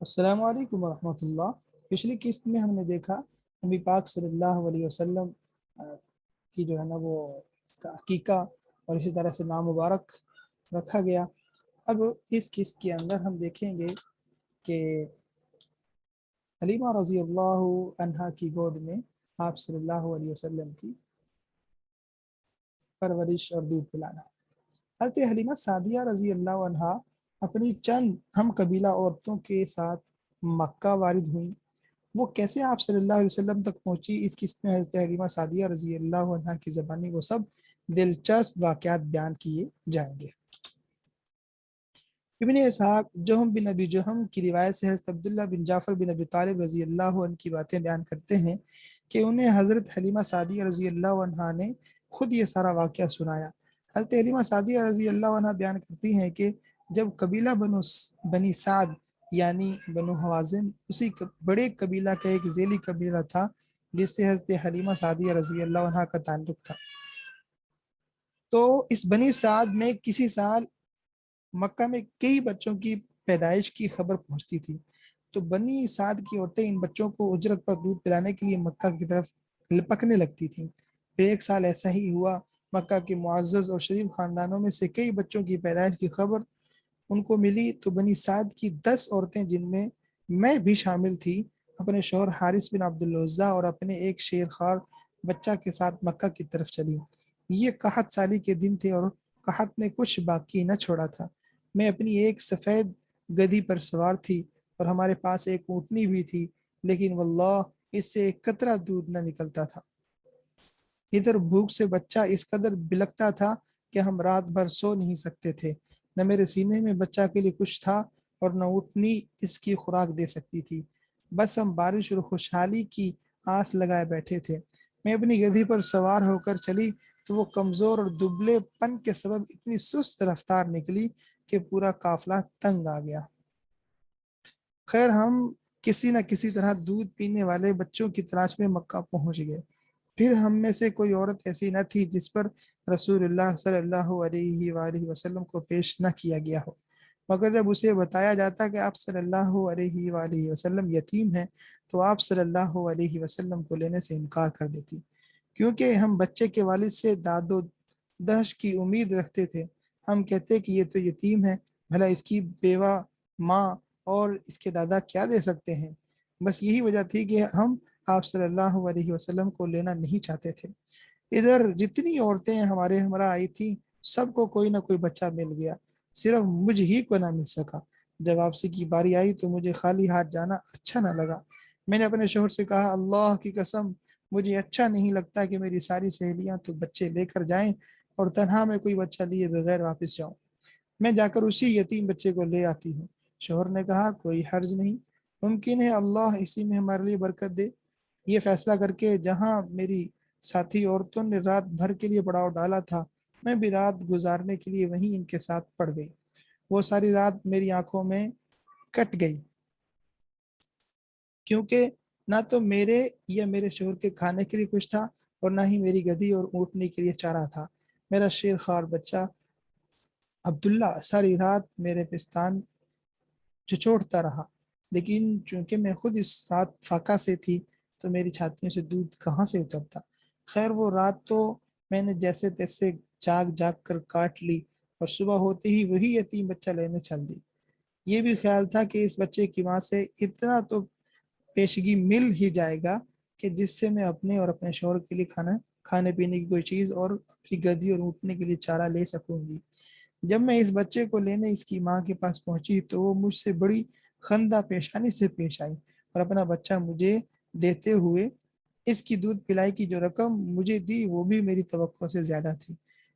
السلام علیکم ورحمۃ اللہ۔ پچھلی قسط میں ہم نے دیکھا نبی پاک صلی اللہ علیہ وسلم کی جو ہے نا وہ عقیقہ اور اسی طرح سے نام مبارک رکھا گیا۔ اب اس قسط کے اندر ہم دیکھیں گے کہ حلیمہ رضی اللہ عنہا کی گود میں آپ صلی اللہ علیہ وسلم کی پرورش اور دودھ پلانا۔ حضرت حلیمہ سعدیہ رضی اللہ عنہا اپنی چند ہم قبیلہ عورتوں کے ساتھ مکہ وارد ہوئیں۔ وہ کیسے آپ صلی اللہ علیہ وسلم تک پہنچی، اس قسط میں حضرت حلیمہ سعدیہ رضی اللہ عنہا کی زبانی وہ سب دلچسپ واقعات بیان کیے جائیں گے۔ ابن اسحاق جہم بن ابی جہم کی روایت سے حضرت عبداللہ بن جعفر بن ابی طالب رضی اللہ عنہ کی باتیں بیان کرتے ہیں کہ انہیں حضرت حلیمہ سعدیہ رضی اللہ عنہا نے خود یہ سارا واقعہ سنایا۔ حضرت حلیمہ سعدیہ رضی اللہ عنہ بیان کرتی ہیں کہ جب قبیلہ بنی سعد یعنی بنو حوازن اسی بڑے قبیلہ کا ایک ذیلی قبیلہ تھا جس سے حضرت حلیمہ سعدیہ رضی اللہ عنہ کا تعلق تھا، تو اس بنی سعد میں کسی سال مکہ میں کئی بچوں کی پیدائش کی خبر پہنچتی تھی، تو بنی سعد کی عورتیں ان بچوں کو اجرت پر دودھ پلانے کے لیے مکہ کی طرف لپکنے لگتی تھیں۔ پھر ایک سال ایسا ہی ہوا، مکہ کے معزز اور شریف خاندانوں میں سے کئی بچوں کی پیدائش کی خبر ان کو ملی، تو بنی سعد کی 10 عورتیں جن میں بھی شامل تھی اپنے شوہر حارث بن عبد العزیٰ اور اپنے ایک شیرخوار بچہ کے ساتھ مکہ کی طرف چلی۔ یہ قحط سالی کے دن تھے اور قحط نے کچھ باقی نہ چھوڑا تھا۔ میں اپنی ایک سفید گدھی پر سوار تھی اور ہمارے پاس ایک اونٹنی بھی تھی، لیکن واللہ اس سے ایک قطرہ دودھ نہ نکلتا تھا۔ ادھر بھوک سے بچہ اس قدر بلکتا تھا کہ ہم رات بھر سو نہیں سکتے تھے۔ نہ میرے سینے میں بچہ کے لیے کچھ تھا اور نہ اونٹنی اس کی خوراک دے سکتی تھی، بس ہم بارش اور خوشحالی کی آس لگائے بیٹھے تھے۔ میں اپنی گدھی پر سوار ہو کر چلی تو وہ کمزور اور دبلے پن کے سبب اتنی سست رفتار نکلی کہ پورا قافلہ تنگ آ گیا۔ خیر ہم کسی نہ کسی طرح دودھ پینے والے بچوں کی تلاش میں مکہ پہنچ گئے۔ پھر ہم میں سے کوئی عورت ایسی نہ تھی جس پر رسول اللہ صلی اللہ علیہ وآلہ وسلم کو پیش نہ کیا گیا ہو، مگر جب اسے بتایا جاتا کہ آپ صلی اللہ علیہ وآلہ وسلم یتیم ہیں تو آپ صلی اللہ علیہ وسلم کو لینے سے انکار کر دیتی، کیونکہ ہم بچے کے والد سے داد و دہش کی امید رکھتے تھے۔ ہم کہتے کہ یہ تو یتیم ہے، بھلا اس کی بیوہ ماں اور اس کے دادا کیا دے سکتے ہیں۔ بس یہی وجہ تھی کہ ہم آپ صلی اللہ علیہ وسلم کو لینا نہیں چاہتے تھے۔ ادھر جتنی عورتیں ہمارے ہمراہ آئی تھیں سب کو کوئی نہ کوئی بچہ مل گیا، صرف مجھ ہی کو نہ مل سکا۔ جب واپسی کی باری آئی تو مجھے خالی ہاتھ جانا اچھا نہ لگا۔ میں نے اپنے شوہر سے کہا، اللہ کی قسم مجھے اچھا نہیں لگتا کہ میری ساری سہیلیاں تو بچے لے کر جائیں اور تنہا میں کوئی بچہ لیے بغیر واپس جاؤں۔ میں جا کر اسی یتیم بچے کو لے آتی ہوں۔ شوہر نے کہا، کوئی حرج نہیں، ممکن ہے اللہ اسی میں ہمارے لیے برکت دے۔ یہ فیصلہ کر کے جہاں میری ساتھی عورتوں نے رات بھر کے لیے پڑاؤ ڈالا تھا، میں بھی رات گزارنے کے لیے وہیں ان کے ساتھ پڑ گئی۔ وہ ساری رات میری آنکھوں میں کٹ گئی، کیونکہ نہ تو میرے یا میرے شوہر کے کھانے کے لیے کچھ تھا اور نہ ہی میری گدھی اور اونٹنی کے لیے چارہ تھا۔ میرا شیرخوار بچہ عبداللہ ساری رات میرے پستان چچوڑتا رہا، لیکن چونکہ میں خود اس رات فاقہ سے تھی تو میری چھاتیوں سے دودھ کہاں سے اترتا۔ خیر وہ رات تو میں نے جیسے تیسے جاگ جاگ کر کاٹ لی اور صبح ہوتے ہی وہی یتیم بچہ لینے چل دی۔ یہ بھی خیال تھا کہ اس بچے کی ماں سے اتنا تو پیشگی مل ہی جائے گا کہ جس سے میں اپنے اور اپنے شوہر کے لیے کھانے پینے کی کوئی چیز اور اپنی گدھی اور اونٹنے کے لیے چارہ لے سکوں گی۔ جب میں اس بچے کو لینے اس کی ماں کے پاس پہنچی تو وہ مجھ سے بڑی خندہ پیشانی سے پیش آئی اور اپنا بچہ مجھے دیتے ہوئے اس کی دودھ پلائی کی جو رقم مجھے دی وہ بھی میری توقع سے زیادہ تھی۔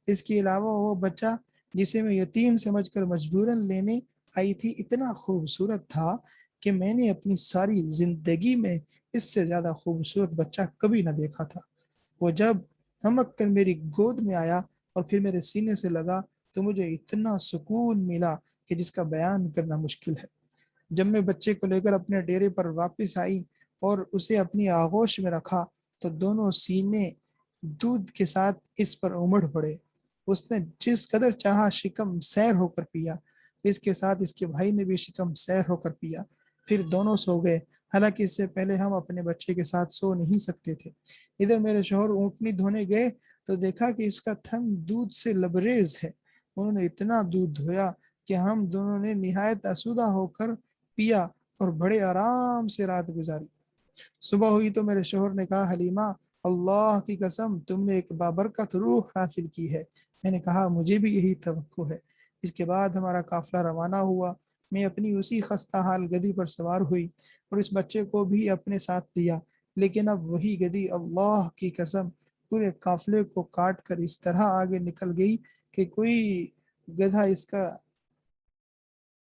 اس کے علاوہ وہ بچہ جسے میں یتیم سمجھ کر مجبوراً لینے آئی تھی اتنا خوبصورت تھا کہ میں نے اپنی ساری زندگی میں اس سے زیادہ خوبصورت بچہ کبھی نہ دیکھا تھا۔ وہ جب ہمک کر میری گود میں آیا اور پھر میرے سینے سے لگا تو مجھے اتنا سکون ملا کہ جس کا بیان کرنا مشکل ہے۔ جب میں بچے کو لے کر اپنے ڈیرے پر واپس آئی اور اسے اپنی آغوش میں رکھا تو دونوں سینے دودھ کے ساتھ اس پر امڑ پڑے۔ اس نے جس قدر چاہا شکم سیر ہو کر پیا، اس کے ساتھ اس کے بھائی نے بھی شکم سیر ہو کر پیا۔ پھر دونوں سو گئے، حالانکہ اس سے پہلے ہم اپنے بچے کے ساتھ سو نہیں سکتے تھے۔ ادھر میرے شوہر اونٹنی دھونے گئے تو دیکھا کہ اس کا تھن دودھ سے لبریز ہے۔ انہوں نے اتنا دودھ دھویا کہ ہم دونوں نے نہایت آسودہ ہو کر پیا اور بڑے آرام سے رات گزاری۔ صبح ہوئی تو میرے شوہر نے کہا، حلیمہ، اللہ کی قسم تم نے ایک بابرکت روح حاصل کی ہے۔ میں نے کہا، مجھے بھی یہی توقع ہے۔ اس کے بعد ہمارا قافلہ روانہ ہوا۔ میں اپنی اسی خستہ حال گدی پر سوار ہوئی اور اس بچے کو بھی اپنے ساتھ لیا، لیکن اب وہی گدی اللہ کی قسم پورے قافلے کو کاٹ کر اس طرح آگے نکل گئی کہ کوئی گدھا اس کا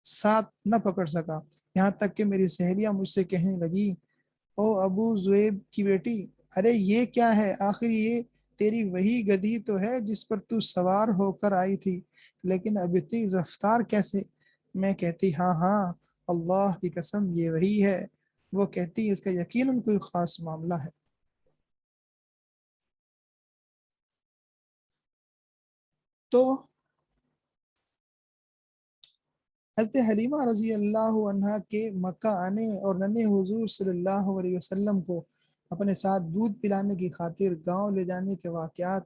ساتھ نہ پکڑ سکا۔ یہاں تک کہ میری سہیلیاں مجھ سے کہنے لگی، او ابو زویب کی بیٹی، ارے یہ کیا ہے؟ آخر یہ تیری وہی گدھی تو ہے جس پر تو سوار ہو کر آئی تھی، لیکن اب اتنی رفتار کیسے؟ میں کہتی، ہاں ہاں، اللہ کی قسم یہ وہی ہے۔ وہ کہتی، اس کا یقیناً کوئی خاص معاملہ ہے۔ تو حضرت حلیمہ رضی اللہ عنہ کے مکہ آنے اور ننھے حضور صلی اللہ علیہ وسلم کو اپنے ساتھ دودھ پلانے کی خاطر گاؤں لے جانے کے واقعات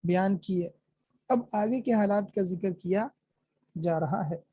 بیان کیے۔ اب آگے کے حالات کا ذکر کیا جا رہا ہے۔